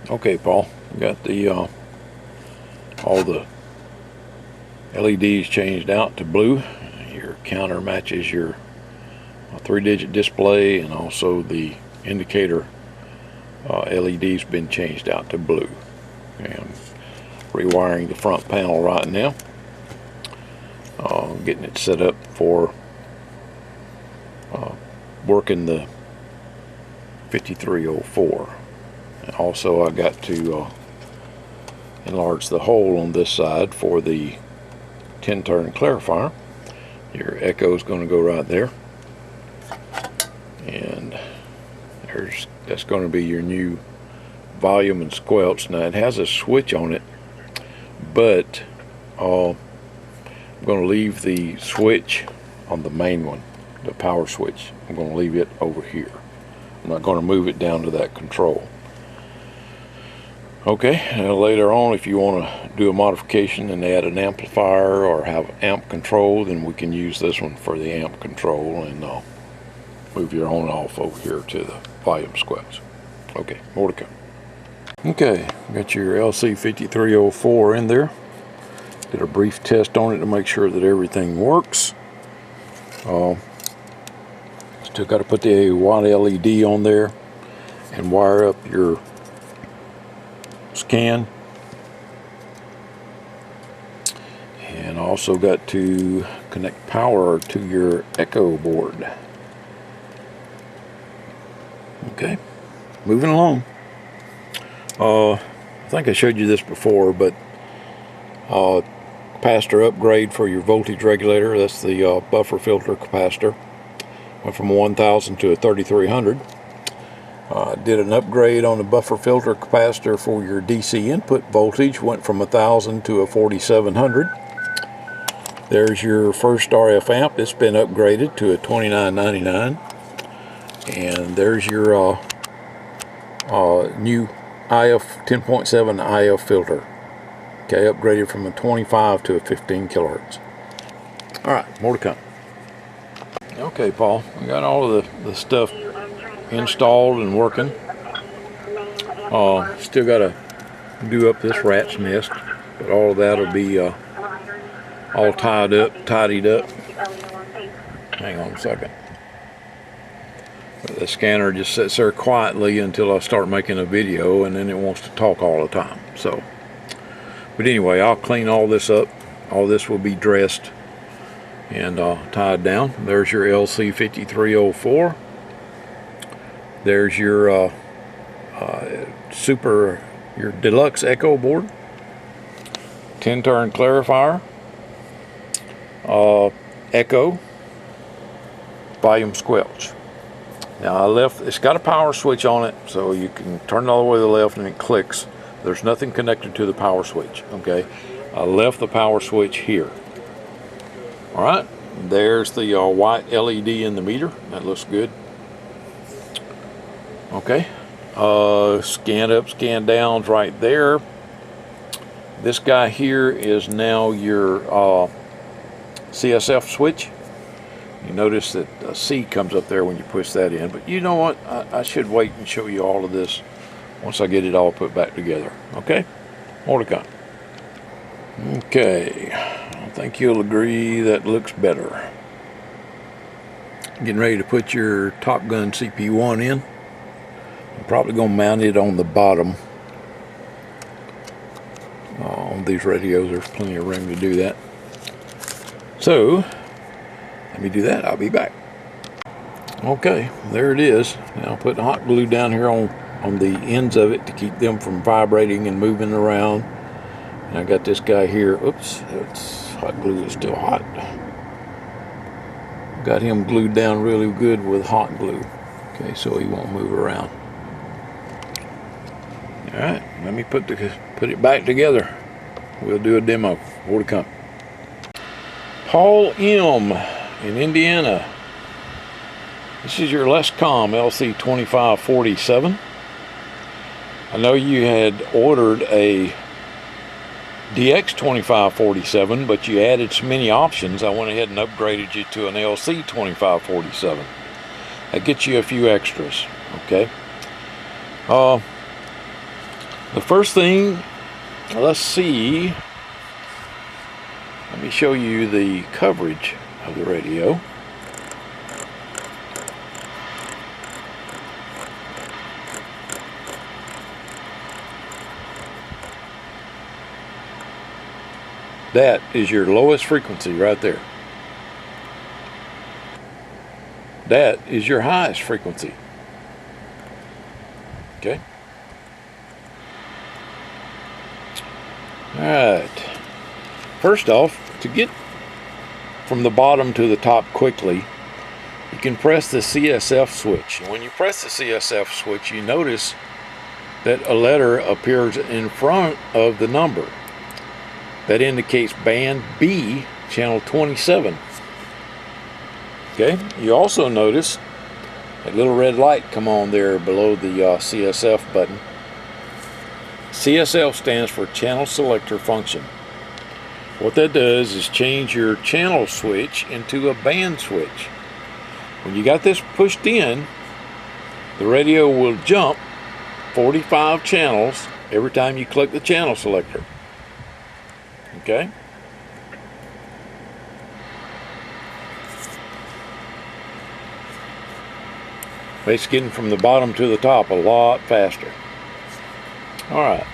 Okay, Paul, we got the all the LEDs changed out to blue. Your counter matches your 3-digit display, and also the indicator LED's been changed out to blue. And rewiring the front panel right now, getting it set up for working the 5304. And also I got to enlarge the hole on this side for the 10-turn clarifier. Your echo is going to go right there, and that's going to be your new volume and squelch. Now it has a switch on it, but I'm going to leave the switch on the main one, the power switch. I'm going to leave it over here. I'm not going to move it down to that control. Okay, later on, if you want to do a modification and add an amplifier or have amp control, then we can use this one for the amp control, and move your on off over here to the volume squelch. Okay, more to come. Okay, got your LC5304 in there. Did a brief test on it to make sure that everything works. Still got to put the white LED on there and wire up your scan, and also got to connect power to your echo board. Okay, moving along. I think I showed you this before, but capacitor upgrade for your voltage regulator. That's the buffer filter capacitor. Went from 1000 to a 3300. Did an upgrade on the buffer filter capacitor for your DC input voltage. Went from 1000 to a 4700. There's your first RF amp. It's been upgraded to a 2999. And there's your new IF 10.7 IF filter. Okay, upgraded from a 25 to a 15 kilohertz. All right, more to come. Okay, Paul, we got all of the stuff installed and working. Still got to do up this rat's nest, but all of that will be all tidied up. Hang on a second. The scanner just sits there quietly until I start making a video, and then it wants to talk all the time. So, but anyway, I'll clean all this up. All this will be dressed and tied down. There's your LC5304. There's your your deluxe echo board, 10-turn clarifier, echo, volume squelch. Now it's got a power switch on it, so you can turn it all the way to the left and it clicks. There's nothing connected to the power switch. Okay, I left the power switch here. All right, there's the white LED in the meter. That looks good. Okay, scan up, scan downs right there. This guy here is now your CSF switch. You notice that a C comes up there when you push that in, but you know what? I should wait and show you all of this once I get it all put back together. Okay, more to come. Okay, I think you'll agree that looks better. Getting ready to put your Top Gun CP1 in. I'm probably going to mount it on the bottom. On these radios, there's plenty of room to do that. So, let me do that. I'll be back. Okay, there it is. Now, putting hot glue down here on the ends of it to keep them from vibrating and moving around. And I got this guy here. Oops, it's hot glue is still hot. Got him glued down really good with hot glue. Okay, so he won't move around. All right, let me put it back together. We'll do a demo. More to come. Paul M. in Indiana. This is your Lescom LC2547. I know you had ordered a DX2547, but you added so many options, I went ahead and upgraded you to an LC2547. That gets you a few extras, okay? The first thing, let's see, let me show you the coverage of the radio. That is your lowest frequency right there. That is your highest frequency. Okay. All right. First off, to get from the bottom to the top quickly, you can press the CSF switch. When you press the CSF switch, you notice that a letter appears in front of the number. That indicates band B, channel 27. Okay, you also notice a little red light come on there below the CSF button. CSF stands for channel selector function. What that does is change your channel switch into a band switch. When you got this pushed in, the radio will jump 45 channels every time you click the channel selector. Okay? It's getting from the bottom to the top a lot faster. Alright.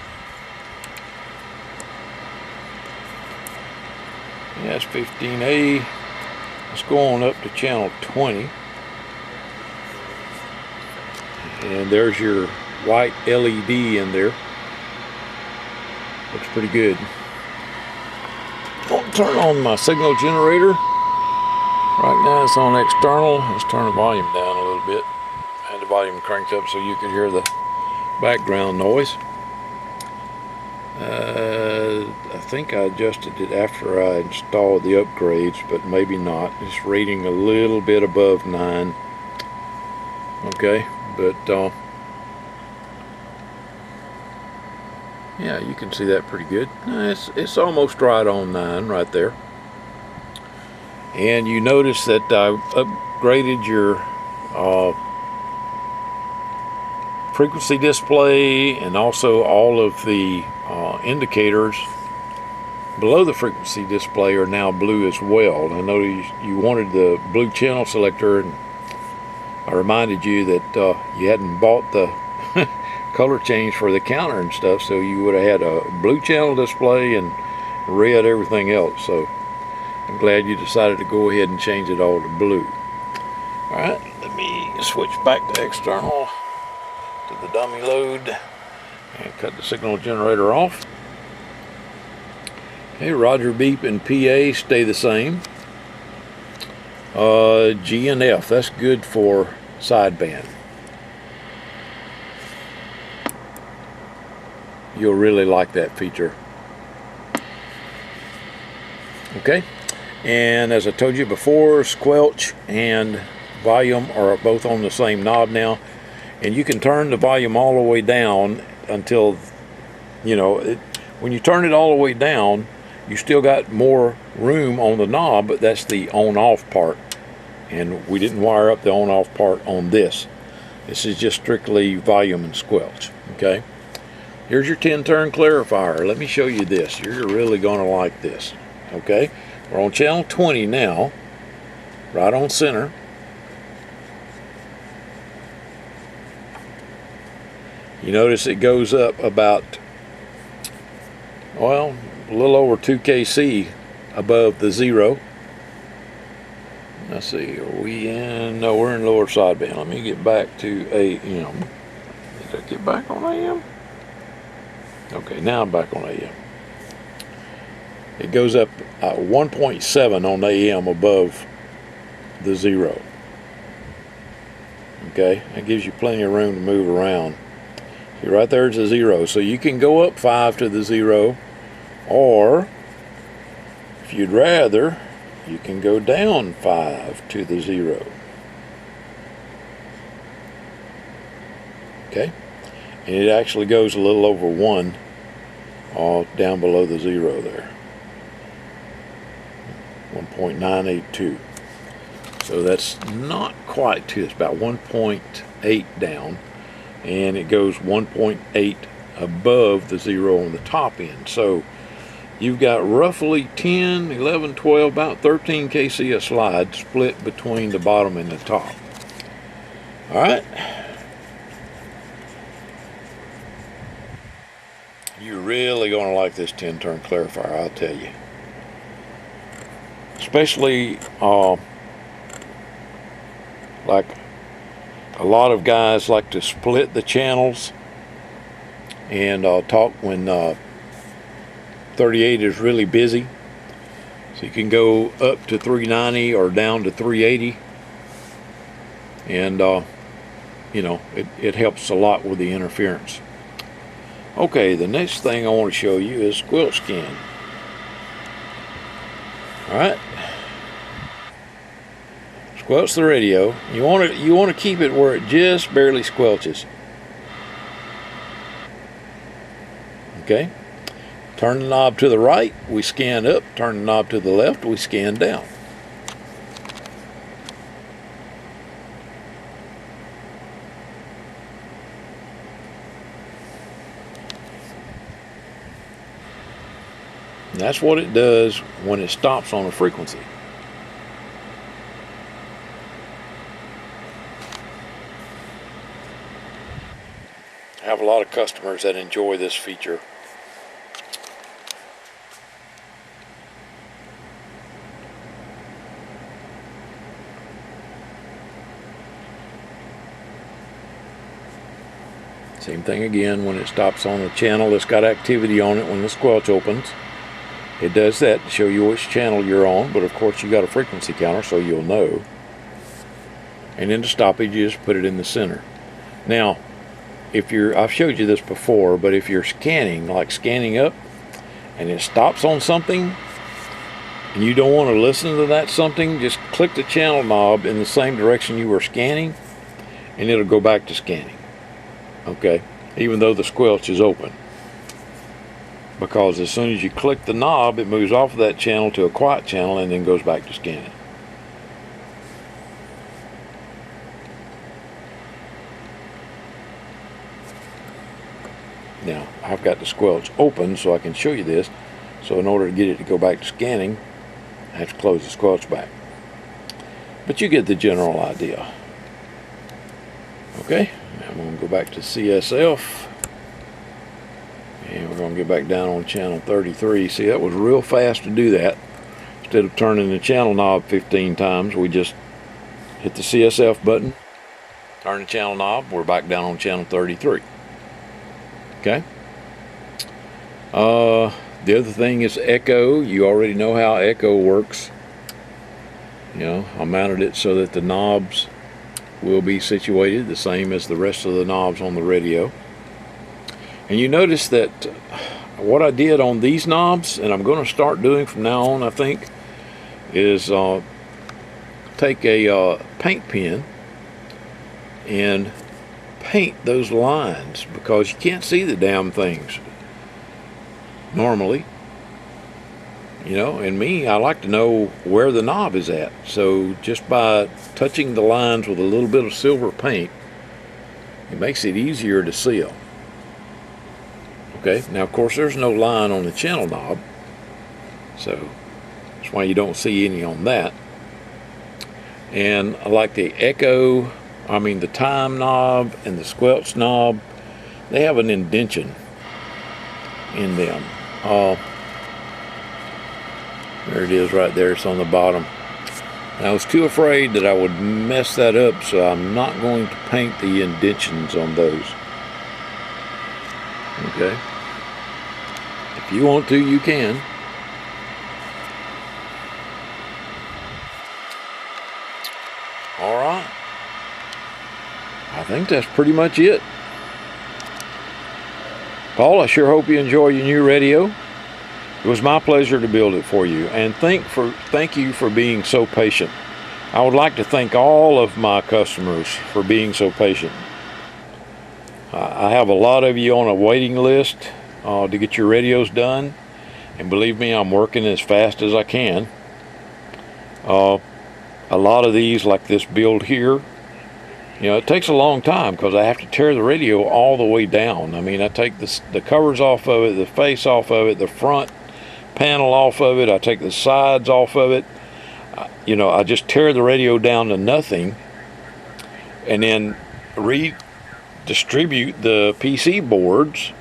Yeah, it's 15A. Let's go on up to channel 20. And there's your white LED in there. Looks pretty good. I'll turn on my signal generator. Right now it's on external. Let's turn the volume down a little bit. I had the volume cranked up so you could hear the background noise. I think I adjusted it after I installed the upgrades, but maybe not. It's rating a little bit above 9. Okay, but yeah, you can see that pretty good. It's almost right on 9 right there. And you notice that I upgraded your frequency display, and also all of the indicators below the frequency display are now blue as well. I know you wanted the blue channel selector, and I reminded you that you hadn't bought the color change for the counter and stuff, so you would have had a blue channel display and red everything else. So I'm glad you decided to go ahead and change it all to blue. Alright, let me switch back to external, to the dummy load, and cut the signal generator off. Okay, Roger, beep, and PA stay the same. G and F, that's good for sideband. You'll really like that feature. Okay, and as I told you before, squelch and volume are both on the same knob now, and you can turn the volume all the way down until, you know, when you turn it all the way down, you still got more room on the knob, but that's the on-off part, and we didn't wire up the on-off part on this. This is just strictly volume and squelch. Okay, here's your 10-turn clarifier. Let me show you this. You're really going to like this. Okay, we're on channel 20 now, right on center. You notice it goes up about, well, a little over 2 kc above the 0. Let's see, are we in? No, we're in lower sideband. Let me get back to AM. Did I get back on AM? Okay, now I'm back on AM. It goes up 1.7 on AM above the 0. Okay, that gives you plenty of room to move around. See, right there's the 0, so you can go up 5 to the 0, or if you'd rather, you can go down 5 to the 0. Okay, and it actually goes a little over 1 down below the 0 there. 1.982. So that's not quite 2, it's about 1.8 down, and it goes 1.8 above the 0 on the top end. So you've got roughly 10, 11, 12, about 13 kc of slide split between the bottom and the top. All right. You're really going to like this 10-turn clarifier, I'll tell you. Especially like a lot of guys like to split the channels and talk when 38 is really busy. So you can go up to 390 or down to 380. And, you know, it helps a lot with the interference. Okay, the next thing I want to show you is squelch scan. Alright. Squelch the radio. You want to keep it where it just barely squelches. Okay. Turn the knob to the right, we scan up. Turn the knob to the left, we scan down. And that's what it does when it stops on a frequency. I have a lot of customers that enjoy this feature. Same thing again, when it stops on a channel that's got activity on it when the squelch opens. It does that to show you which channel you're on, but of course you got a frequency counter so you'll know. And then to stop it, you just put it in the center. Now, if I've showed you this before, but if you're scanning, like scanning up, and it stops on something, and you don't want to listen to that something, just click the channel knob in the same direction you were scanning, and it'll go back to scanning. Okay, even though the squelch is open. Because as soon as you click the knob, it moves off of that channel to a quiet channel and then goes back to scanning. Now, I've got the squelch open so I can show you this. So in order to get it to go back to scanning, I have to close the squelch back. But you get the general idea. Okay, now I'm going to go back to CSF. And we're going to get back down on channel 33. See, that was real fast to do that. Instead of turning the channel knob 15 times, we just hit the CSF button, turn the channel knob, we're back down on channel 33. Okay. The other thing is echo. You already know how echo works. You know, I mounted it so that the knobs will be situated the same as the rest of the knobs on the radio. And you notice that what I did on these knobs, and I'm going to start doing from now on, I think, is take a paint pen and paint those lines, because you can't see the damn things normally. You know, and me, I like to know where the knob is at. So just by touching the lines with a little bit of silver paint, it makes it easier to see them. Okay, now of course there's no line on the channel knob, so that's why you don't see any on that. And I like the echo, the time knob and the squelch knob, they have an indentation in them. There it is right there, it's on the bottom. And I was too afraid that I would mess that up, so I'm not going to paint the indentions on those. Okay. If you want to, you can. All right. I think that's pretty much it. Paul, I sure hope you enjoy your new radio. It was my pleasure to build it for you, and thank you for being so patient. I would like to thank all of my customers for being so patient. I have a lot of you on a waiting list to get your radios done, and believe me, I'm working as fast as I can. A lot of these, like this build here, You know, it takes a long time because I have to tear the radio all the way down. I mean, I take the covers off of it, the face off of it, the front panel off of it. I take the sides off of it. You know, I just tear the radio down to nothing, and then redistribute the PC boards,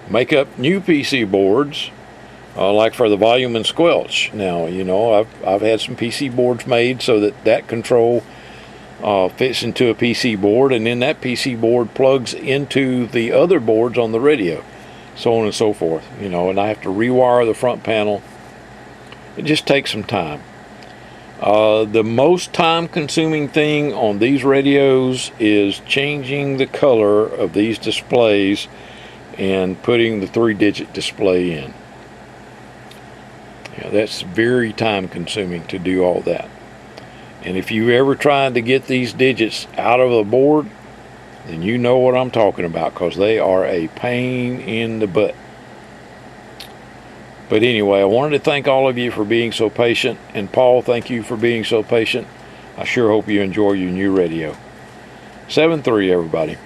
make up new PC boards, like for the volume and squelch. Now, you know, I've had some PC boards made so that control fits into a PC board, and then that PC board plugs into the other boards on the radio, so on and so forth. You know, and I have to rewire the front panel. It just takes some time. The most time-consuming thing on these radios is changing the color of these displays and putting the 3-digit display in. Yeah, that's very time-consuming to do all that. And if you ever tried to get these digits out of a board, then you know what I'm talking about, because they are a pain in the butt. But anyway, I wanted to thank all of you for being so patient. And Paul, thank you for being so patient. I sure hope you enjoy your new radio. 7-3, everybody.